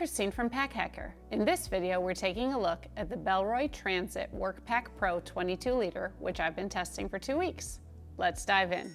Christine from Pack Hacker. In this video, we're taking a look at the Bellroy Transit Workpack Pro 22 liter, which I've been testing for 2 weeks. Let's dive in.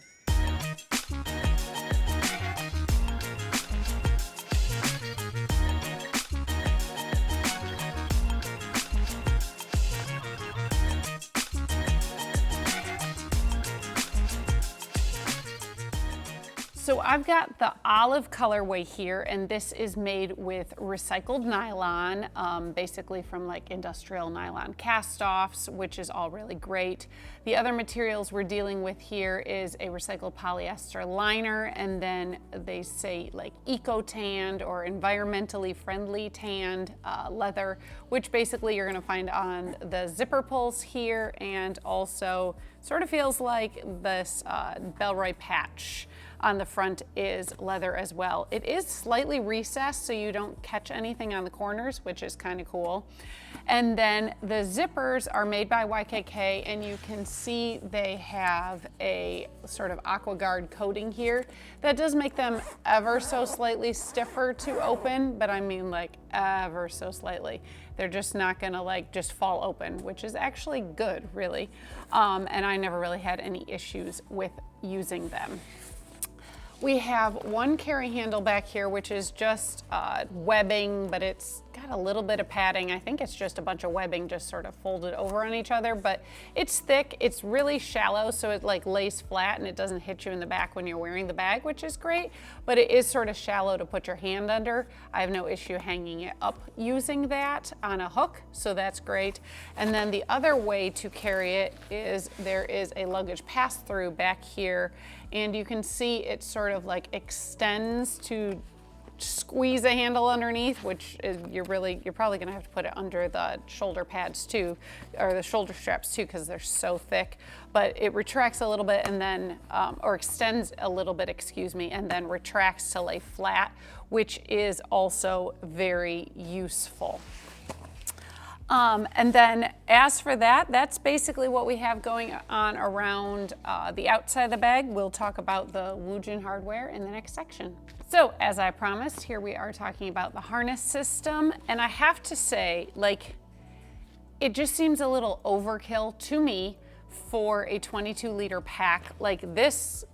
So I've got the olive colorway here, and this is made with recycled nylon, basically from like industrial nylon cast-offs, which is all really great. The other materials we're dealing with here is a recycled polyester liner, and then they say like eco-tanned or environmentally friendly tanned leather, which basically you're gonna find on the zipper pulls here, and also sort of feels like this Bellroy patch on the front is leather as well. It is slightly recessed so you don't catch anything on the corners, which is kind of cool. And then the zippers are made by YKK, and you can see they have a sort of AquaGuard coating here that does make them ever so slightly stiffer to open, but I mean like ever so slightly. They're just not gonna like just fall open, which is actually good, really. And I never really had any issues with using them. We have one carry handle back here, which is just webbing, but it's got a little bit of padding. I think it's just a bunch of webbing just sort of folded over on each other, but it's thick. It's really shallow, so it like lays flat and it doesn't hit you in the back when you're wearing the bag, which is great, but it is sort of shallow to put your hand under. I have no issue hanging it up using that on a hook, so that's great. And then the other way to carry it is there is a luggage pass-through back here, and you can see it sort of like extends to squeeze a handle underneath, which is you're probably gonna have to put it under the shoulder pads too, or the shoulder straps too, because they're so thick. But it retracts a little bit and then, or extends a little bit, excuse me, and then retracts to lay flat, which is also very useful. And then as for that, that's basically what we have going on around the outside of the bag. We'll talk about the Woojin hardware in the next section. So as I promised, here we are talking about the harness system. And I have to say, like, it just seems a little overkill to me for a 22 liter pack. Like this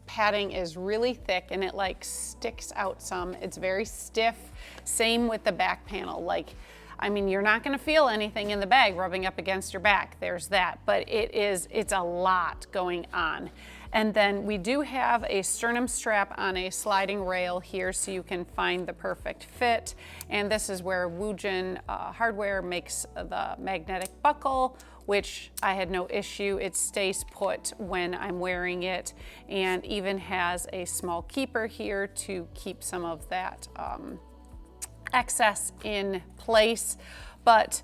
padding is really thick and it like sticks out some. It's very stiff. Same with the back panel. Like, I mean, you're not gonna feel anything in the bag rubbing up against your back, there's that, but it's a lot going on. And then we do have a sternum strap on a sliding rail here so you can find the perfect fit. And this is where Woojin hardware makes the magnetic buckle, which I had no issue. It stays put when I'm wearing it, and even has a small keeper here to keep some of that excess in place. But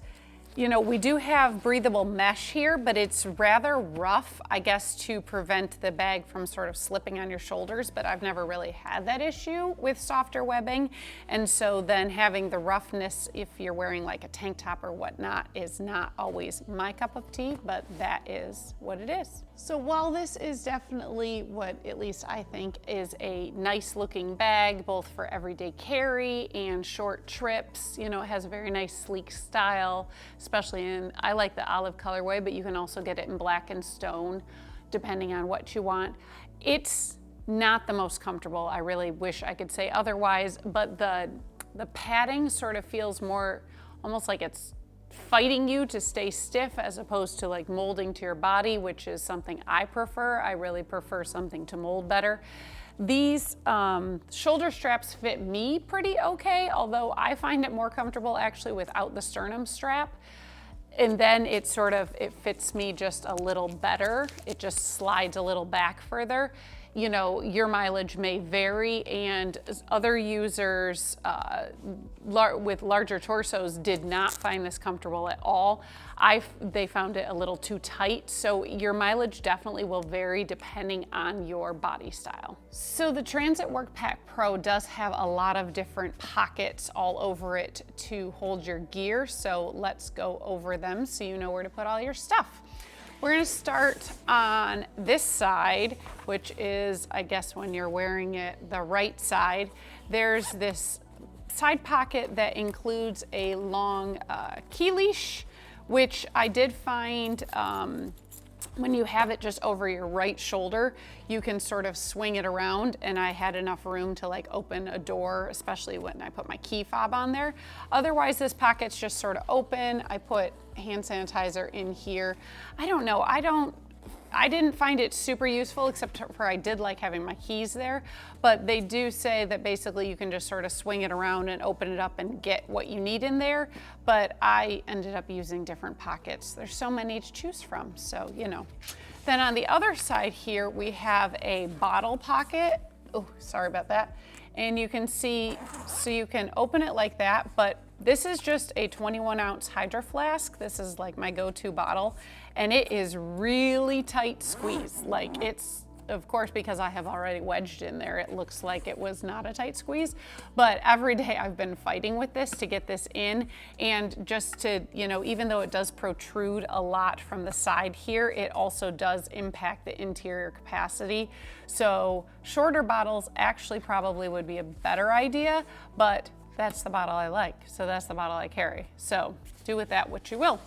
you know, we do have breathable mesh here, but it's rather rough, I guess, to prevent the bag from sort of slipping on your shoulders, but I've never really had that issue with softer webbing. And so then having the roughness, if you're wearing like a tank top or whatnot, is not always my cup of tea, but that is what it is. So while this is definitely what at least I think is a nice looking bag, both for everyday carry and short trips, you know, it has a very nice sleek style, especially in, I like the olive colorway, but you can also get it in black and stone, depending on what you want. It's not the most comfortable. I really wish I could say otherwise, but the padding sort of feels more, almost like it's fighting you to stay stiff as opposed to like molding to your body, which is something I prefer. I really prefer something to mold better. These shoulder straps fit me pretty okay, although I find it more comfortable actually without the sternum strap. And then it fits me just a little better. It just slides a little back further. You know, your mileage may vary, and other users with larger torsos did not find this comfortable at all. They found it a little too tight, so your mileage definitely will vary depending on your body style. So the Transit Workpack Pro does have a lot of different pockets all over it to hold your gear, so let's go over them so you know where to put all your stuff. We're gonna start on this side, which is, I guess when you're wearing it the right side, there's this side pocket that includes a long key leash, which I did find when you have it just over your right shoulder, you can sort of swing it around, and I had enough room to like open a door, especially when I put my key fob on there. Otherwise, this pocket's just sort of open. I put hand sanitizer in here. I don't know, I didn't find it super useful, except for I did like having my keys there, but they do say that basically you can just sort of swing it around and open it up and get what you need in there, but I ended up using different pockets. There's so many to choose from, so you know. Then on the other side here, we have a bottle pocket. Oh, sorry about that. And you can see, so you can open it like that, but this is just a 21-ounce Hydro Flask. This is like my go-to bottle, and it is really tight squeeze. Like it's, of course, because I have already wedged in there, it looks like it was not a tight squeeze, but every day I've been fighting with this to get this in, and just to, you know, even though it does protrude a lot from the side here, it also does impact the interior capacity. So shorter bottles actually probably would be a better idea, but that's the bottle I like, so that's the bottle I carry. So do with that what you will.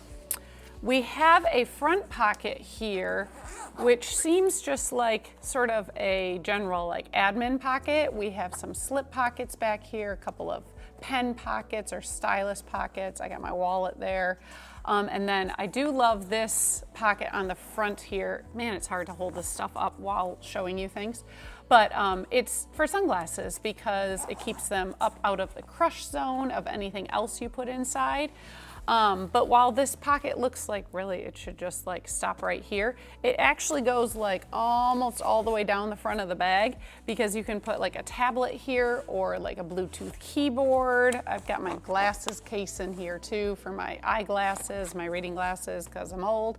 We have a front pocket here, which seems just like sort of a general like admin pocket. We have some slip pockets back here, a couple of pen pockets or stylus pockets. I got my wallet there. And then I do love this pocket on the front here. Man, it's hard to hold this stuff up while showing you things. But it's for sunglasses because it keeps them up out of the crush zone of anything else you put inside. But while this pocket looks like really it should just like stop right here, it actually goes like almost all the way down the front of the bag, because you can put like a tablet here or like a Bluetooth keyboard. I've got my glasses case in here too for my eyeglasses, my reading glasses, because I'm old.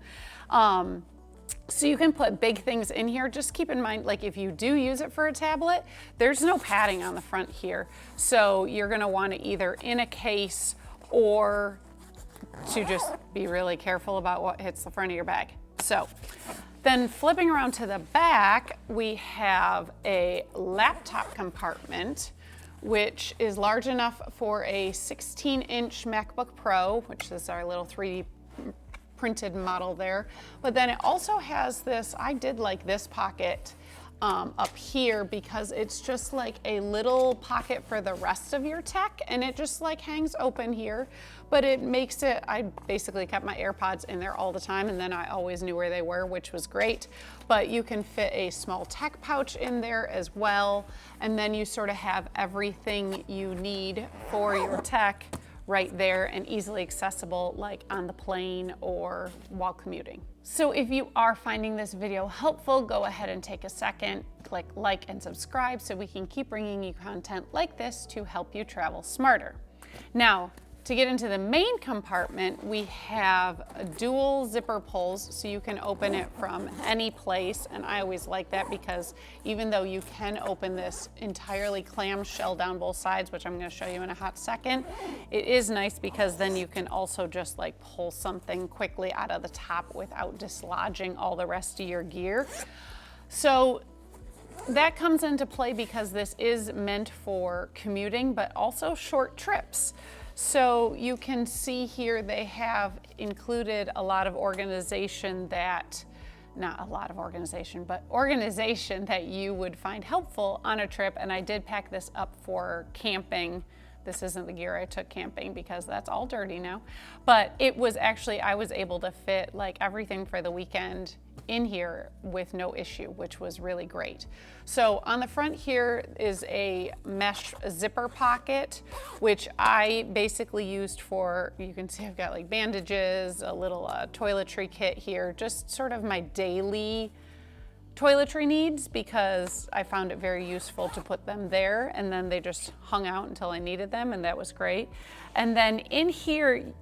So you can put big things in here. Just keep in mind, like if you do use it for a tablet, there's no padding on the front here. So you're gonna want to either in a case or to just be really careful about what hits the front of your bag. So then flipping around to the back, we have a laptop compartment, which is large enough for a 16-inch MacBook Pro, which is our little 3D printed model there. But then it also has this, I did like this pocket up here, because it's just like a little pocket for the rest of your tech, and it just like hangs open here, but it makes it, I basically kept my AirPods in there all the time, and then I always knew where they were, which was great. But you can fit a small tech pouch in there as well, and then you sort of have everything you need for your tech right there and easily accessible, like on the plane or while commuting. So if you are finding this video helpful, go ahead and take a second, click like and subscribe so we can keep bringing you content like this to help you travel smarter. Now, to get into the main compartment, we have dual zipper pulls, so you can open it from any place. And I always like that, because even though you can open this entirely clamshell down both sides, which I'm going to show you in a hot second, it is nice because then you can also just like pull something quickly out of the top without dislodging all the rest of your gear. So that comes into play because this is meant for commuting, but also short trips. So you can see here they have included a lot of organization that, not a lot of organization, but organization that you would find helpful on a trip. And I did pack this up for camping. This isn't the gear I took camping because that's all dirty now. But it was actually, I was able to fit like everything for the weekend in here with no issue, which was really great. So on the front here is a mesh zipper pocket, which I basically used for, you can see I've got like bandages, a little toiletry kit here, just sort of my daily toiletry needs, because I found it very useful to put them there, and then they just hung out until I needed them, and that was great. And then in here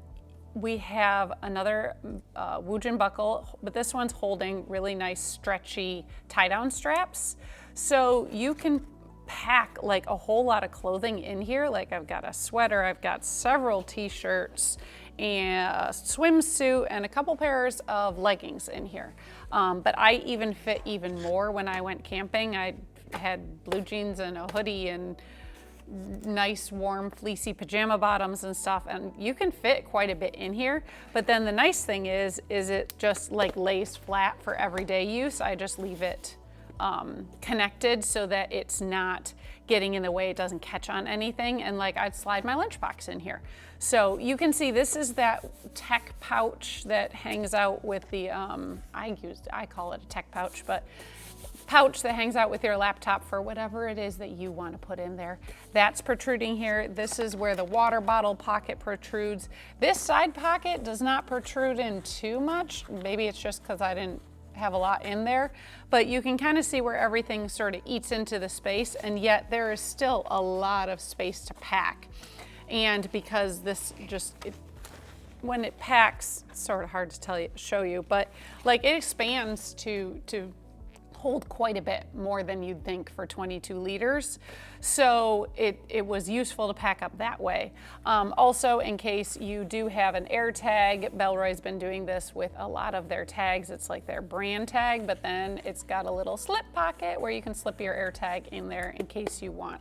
we have another Woojin buckle, but this one's holding really nice stretchy tie-down straps. So you can pack like a whole lot of clothing in here. Like I've got a sweater, I've got several t-shirts and a swimsuit and a couple pairs of leggings in here. But I even fit even more when I went camping. I had blue jeans and a hoodie and nice warm fleecy pajama bottoms and stuff, and you can fit quite a bit in here. But then the nice thing is it just like lays flat for everyday use. I just leave it connected so that it's not getting in the way, it doesn't catch on anything, and like I'd slide my lunchbox in here. So you can see this is that tech pouch that hangs out with the, I call it a tech pouch, but pouch that hangs out with your laptop for whatever it is that you want to put in there. That's protruding here. This is where the water bottle pocket protrudes. This side pocket does not protrude in too much. Maybe it's just because I didn't have a lot in there, but you can kind of see where everything sort of eats into the space, and yet there is still a lot of space to pack. And because this just, when it packs, it's sort of hard to show you, but like it expands to hold quite a bit more than you'd think for 22 liters. So it was useful to pack up that way. Also, in case you do have an air tag, Bellroy's been doing this with a lot of their tags. It's like their brand tag, but then it's got a little slip pocket where you can slip your air tag in there in case you want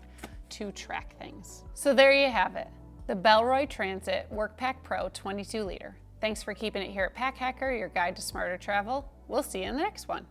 to track things. So there you have it, the Bellroy Transit Workpack Pro 22 liter. Thanks for keeping it here at Pack Hacker, your guide to smarter travel. We'll see you in the next one.